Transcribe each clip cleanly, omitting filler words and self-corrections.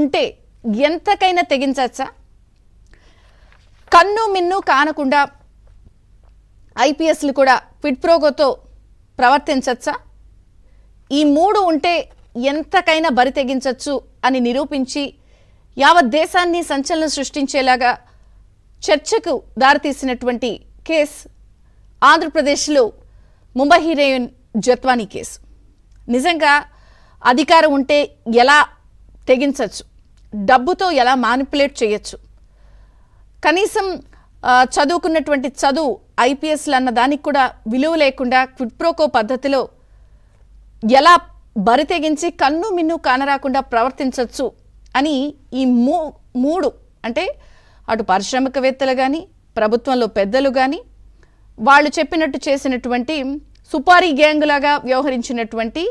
ఉంటే ఎంతకైనా తెగించచ్చా? కన్ను మిన్ను కానకుండా ఐపీఎస్లు కూడా క్విడ్ ప్రోగోతో ప్రవర్తించచ్చా? ఈ మూడు ఉంటే ఎంతకైనా బరి తెగించవచ్చు అని నిరూపించి యావత్ దేశాన్ని సంచలనం సృష్టించేలాగా చర్చకు దారితీసినటువంటి కేసు ఆంధ్రప్రదేశ్లో ముంబై హీరోయిన్ జత్వానీ కేసు. నిజంగా అధికారం ఉంటే ఎలా తెగించవచ్చు, డబ్బుతో ఎలా మానిపులేట్ చేయొచ్చు, కనీసం చదువుకున్నటువంటి చదువు ఐపీఎస్లు అన్న దానికి కూడా విలువ లేకుండా క్విడ్ ప్రోకో పద్ధతిలో ఎలా బరి తెగించి కన్ను మిన్ను కానరాకుండా ప్రవర్తించవచ్చు అని ఈ మూడు అంటే అటు పారిశ్రామికవేత్తలు కానీ ప్రభుత్వంలో పెద్దలు కానీ వాళ్ళు చెప్పినట్టు చేసినటువంటి సుపారీ గ్యాంగ్ లాగా వ్యవహరించినటువంటి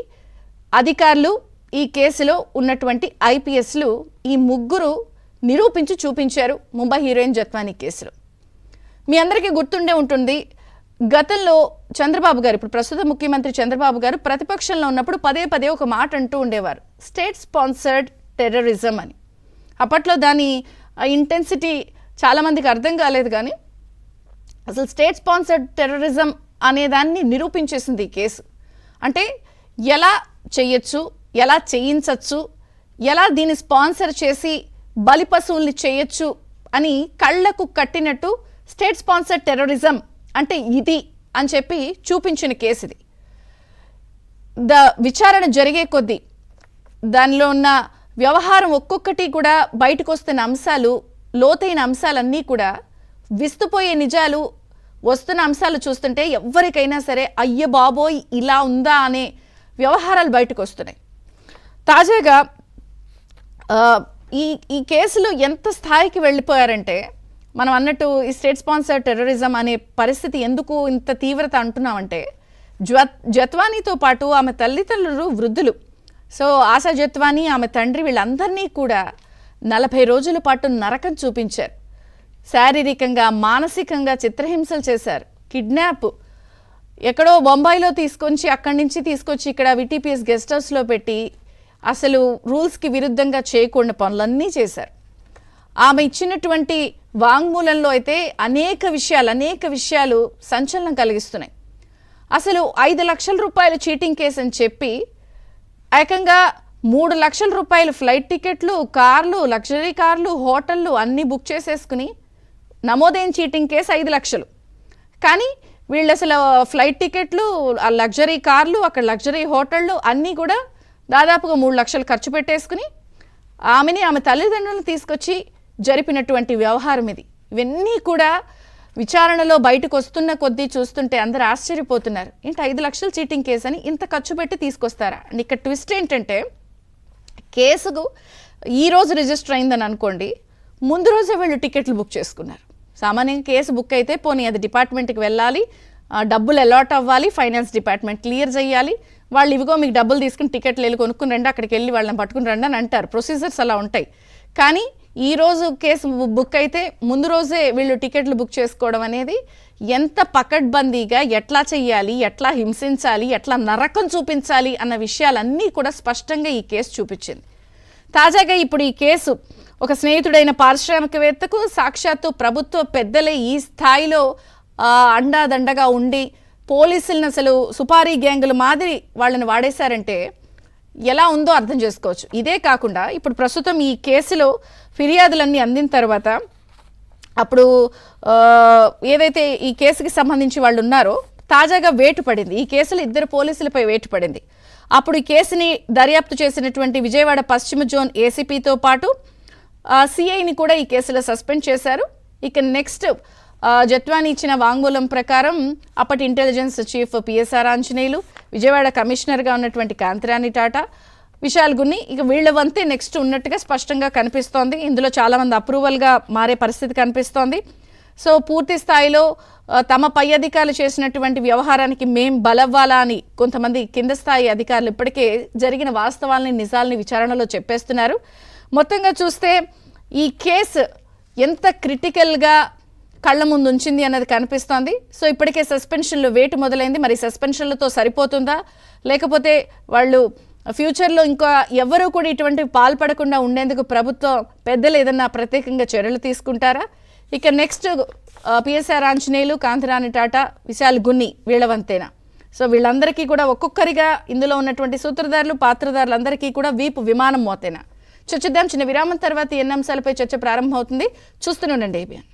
అధికారులు, ఈ కేసులో ఉన్నటువంటి ఐపీఎస్లు ఈ ముగ్గురు నిరూపించి చూపించారు ముంబై హీరోయిన్ జత్వానీ కేసులో. మీ అందరికీ గుర్తుండే ఉంటుంది, గతంలో చంద్రబాబు గారు, ఇప్పుడు ప్రస్తుత ముఖ్యమంత్రి చంద్రబాబు గారు ప్రతిపక్షంలో ఉన్నప్పుడు పదే పదే ఒక మాట అంటూ ఉండేవారు, స్టేట్ స్పాన్సర్డ్ టెర్రరిజం అని. అప్పట్లో దాని ఇంటెన్సిటీ చాలామందికి అర్థం కాలేదు, కానీ అసలు స్టేట్ స్పాన్సర్డ్ టెర్రరిజం అనేదాన్ని నిరూపించేసింది ఈ కేసు. అంటే ఎలా చేయొచ్చు, ఎలా చేయించవచ్చు, ఎలా దీన్ని స్పాన్సర్ చేసి బలిపశువుల్ని చేయొచ్చు అని కళ్లకు కట్టినట్టు స్టేట్ స్పాన్సర్డ్ టెర్రరిజం అంటే ఇది అని చెప్పి చూపించిన కేసు ఇది. విచారణ జరిగే కొద్దీ దానిలో ఉన్న వ్యవహారం ఒక్కొక్కటి కూడా బయటకు వస్తున్న అంశాలు, లోతైన అంశాలన్నీ కూడా విస్తుపోయే నిజాలు, వస్తున్న అంశాలు చూస్తుంటే ఎవరికైనా సరే అయ్య బాబోయ్ ఇలా ఉందా అనే వ్యవహారాలు బయటకు వస్తున్నాయి. తాజాగా ఈ కేసులో ఎంత స్థాయికి వెళ్ళిపోయారంటే, మనం అన్నట్టు ఈ స్టేట్ స్పాన్సర్డ్ టెర్రరిజం అనే పరిస్థితి ఎందుకు ఇంత తీవ్రత అంటున్నామంటే, జత్వానీతో పాటు ఆమె తల్లిదండ్రులు వృద్ధులు, సో ఆశా జత్వానీ, ఆమె తండ్రి, వీళ్ళందరినీ కూడా 40 రోజుల పాటు నరకం చూపించారు. శారీరకంగా, మానసికంగా చిత్రహింసలు చేశారు. కిడ్నాప్, ఎక్కడో బొంబాయిలో తీసుకొచ్చి అక్కడి నుంచి తీసుకొచ్చి ఇక్కడ విటీపీఎస్ గెస్ట్ హౌస్లో పెట్టి అసలు రూల్స్కి విరుద్ధంగా చేయకూడని పనులన్నీ చేశారు. ఆమె ఇచ్చినటువంటి వాంగ్మూలంలో అయితే అనేక విషయాలు సంచలనం కలిగిస్తున్నాయి. అసలు 5 లక్షల రూపాయల చీటింగ్ కేసు అని చెప్పి ఏకంగా 3 లక్షల రూపాయలు ఫ్లైట్ టికెట్లు, కార్లు, లగ్జరీ కార్లు, హోటళ్ళు అన్నీ బుక్ చేసేసుకుని నమోదైన చీటింగ్ కేసు 5 లక్షలు. కానీ వీళ్ళు అసలు ఫ్లైట్ టికెట్లు, ఆ లగ్జరీ కార్లు, అక్కడ లగ్జరీ హోటళ్ళు అన్నీ కూడా దాదాపుగా 3 లక్షలు ఖర్చు పెట్టేసుకుని ఆమెని, ఆమె తల్లిదండ్రులను తీసుకొచ్చి జరిపినటువంటి వ్యవహారం ఇది. ఇవన్నీ కూడా విచారణలో బయటకు వస్తున్న కొద్దీ చూస్తుంటే అందరూ ఆశ్చర్యపోతున్నారు, ఏంటి 5 లక్షల చీటింగ్ కేసు అని ఇంత ఖర్చు పెట్టి తీసుకొస్తారా? అండ్ ఇక్కడ ట్విస్ట్ ఏంటంటే, కేసుకు ఈరోజు రిజిస్టర్ అయిందని అనుకోండి, ముందు రోజే వీళ్ళు టికెట్లు బుక్ చేసుకున్నారు. సామాన్యంగా కేసు బుక్ అయితే పోనీ అది డిపార్ట్మెంట్కి వెళ్ళాలి, డబ్బులు అలాట్ అవ్వాలి, ఫైనాన్స్ డిపార్ట్మెంట్ క్లియర్ చేయాలి, వాళ్ళు ఇవిగో మీకు డబ్బులు తీసుకుని టికెట్లు వెళ్ళి కొనుక్కుని రండి, అక్కడికి వెళ్ళి వాళ్ళని పట్టుకుని రండి అని అంటారు. ప్రొసీజర్స్ అలా ఉంటాయి. కానీ ఈరోజు కేసు బుక్ అయితే ముందు రోజే వీళ్ళు టికెట్లు బుక్ చేసుకోవడం అనేది ఎంత పకడ్బందీగా ఎట్లా చెయ్యాలి, ఎట్లా హింసించాలి, ఎట్లా నరకం చూపించాలి అన్న విషయాలన్నీ కూడా స్పష్టంగా ఈ కేసు చూపించింది. తాజాగా ఇప్పుడు ఈ కేసు ఒక స్నేహితుడైన పారిశ్రామికవేత్తకు సాక్షాత్తు ప్రభుత్వ పెద్దలే ఈ స్థాయిలో అండాదండగా ఉండి పోలీసులను అసలు సుపారీ గ్యాంగుల మాదిరి వాళ్ళని వాడేశారంటే ఎలా ఉందో అర్థం చేసుకోవచ్చు. ఇదే కాకుండా ఇప్పుడు ప్రస్తుతం ఈ కేసులో ఫిర్యాదులన్నీ అందిన తర్వాత అప్పుడు ఏదైతే ఈ కేసుకి సంబంధించి వాళ్ళు ఉన్నారో తాజాగా వేటు పడింది. ఈ కేసులో 2 పోలీసులపై వేటు పడింది. అప్పుడు ఈ కేసుని దర్యాప్తు చేసినటువంటి విజయవాడ పశ్చిమ జోన్ ఏసీపీతో పాటు సిఐని కూడా ఈ కేసులో సస్పెండ్ చేశారు. ఇక నెక్స్ట్ జత్వానీ ఇచ్చిన వాంగ్మూలం ప్రకారం అప్పటి intelligence chief PSR Anjaneyulu, Vijayawada కమిషనర్గా ఉన్నటువంటి కాంతిరాణి టాటా, విశాల్ గున్ని, ఇక వీళ్ళ వంతే నెక్స్ట్ ఉన్నట్టుగా స్పష్టంగా కనిపిస్తోంది. ఇందులో చాలామంది అప్రూవల్గా మారే పరిస్థితి కనిపిస్తోంది. సో పూర్తి స్థాయిలో తమ పై అధికారులు చేసినటువంటి వ్యవహారానికి మేం బలవ్వాలా అని కొంతమంది కింద స్థాయి అధికారులు ఇప్పటికే జరిగిన వాస్తవాలని, నిజాలని విచారణలో చెప్పేస్తున్నారు. మొత్తంగా చూస్తే ఈ కేసు ఎంత క్రిటికల్గా కళ్ళ ముందు ఉంచింది అన్నది కనిపిస్తోంది. సో ఇప్పటికే సస్పెన్షన్లు వేటు మొదలైంది. మరి సస్పెన్షన్లతో సరిపోతుందా, లేకపోతే వాళ్ళు ఫ్యూచర్లో ఇంకా ఎవరూ కూడా ఇటువంటి పాల్పడకుండా ఉండేందుకు ప్రభుత్వం పెద్దలు ఏదన్నా ప్రత్యేకంగా చర్యలు తీసుకుంటారా? ఇక నెక్స్ట్ పిఎస్ఆర్ ఆంజనేయులు, కాంతిరాణి టాటా, విశాల్ గున్ని వీళ్ళ వంతేనా? సో వీళ్ళందరికీ కూడా ఒక్కొక్కరిగా ఇందులో ఉన్నటువంటి సూత్రధారులు, పాత్రధారులందరికీ కూడా వీపు విమానం మోతేనా? చర్చిద్దాం. చిన్న విరామం తర్వాత ఈ అన్ని అంశాలపై చర్చ ప్రారంభమవుతుంది. చూస్తూనే ఉండండి ABN.